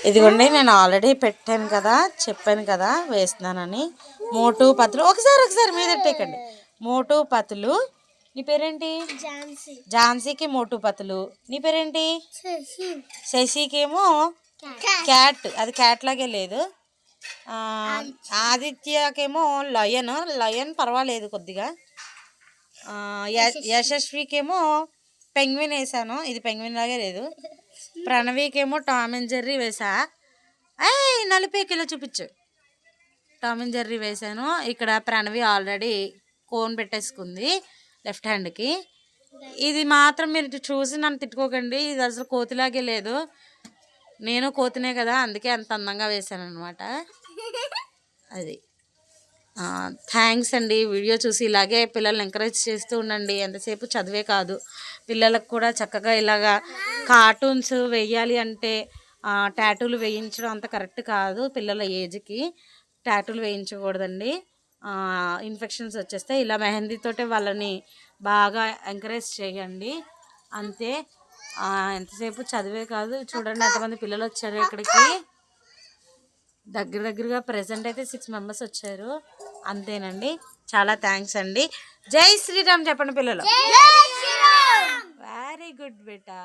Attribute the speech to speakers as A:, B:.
A: ఇదిగోండి నేను ఆల్రెడీ పెట్టాను కదా, చెప్పాను కదా వేస్తున్నానని. మోటు పతులు ఒకసారి మీద పెట్టేకండి. మోటు పతులు. నీ పేరేంటి? ఝాన్సీకి మోటు పతులు. నీ పేరేంటి? శశికేమో క్యాట్, అది క్యాట్ లాగే లేదు. ఆదిత్యకేమో లయన్ పర్వాలేదు కొద్దిగా. యశస్వికేమో పెంగ్విన్ వేసాను, ఇది పెంగ్విన్ లాగే లేదు. ప్రణవికేమో టామ్ అండ్ జెర్రీ వేసా. నలిపేకిలో చూపించు. టామ్ అండ్ జెర్రీ వేసాను. ఇక్కడ ప్రణవి ఆల్రెడీ కోన్ పెట్టేసుకుంది లెఫ్ట్ హ్యాండ్కి. ఇది మాత్రం మీరు చూసి నన్ను తిట్టుకోకండి, ఇది అసలు కోతిలాగే లేదు. నేను కోతినే కదా, అందుకే అంత అందంగా వేసాను అనమాట. అది థ్యాంక్స్ అండి. వీడియో చూసి ఇలాగే పిల్లల్ని ఎంకరేజ్ చేస్తూ ఉండండి. ఎంతసేపు చదివే కాదు, పిల్లలకు కూడా చక్కగా ఇలాగా కార్టూన్స్ వేయాలి. అంటే టాటూలు వేయించడం అంత కరెక్ట్ కాదు. పిల్లల ఏజ్కి టాటూలు వేయించకూడదండి, ఇన్ఫెక్షన్స్ వచ్చేస్తే. ఇలా మెహందీతోటే వాళ్ళని బాగా ఎంకరేజ్ చేయండి అంతే. ఎంతసేపు చదివే కాదు. చూడండి ఎంతమంది పిల్లలు వచ్చారు ఇక్కడికి. దగ్గరగా ప్రెజెంట్ అయితే 6 మెంబర్స్ వచ్చారు అంతేనండి. చాలా థ్యాంక్స్ అండి. జై శ్రీరామ్ చెప్పండి పిల్లలు. వెరీ గుడ్ బేటా.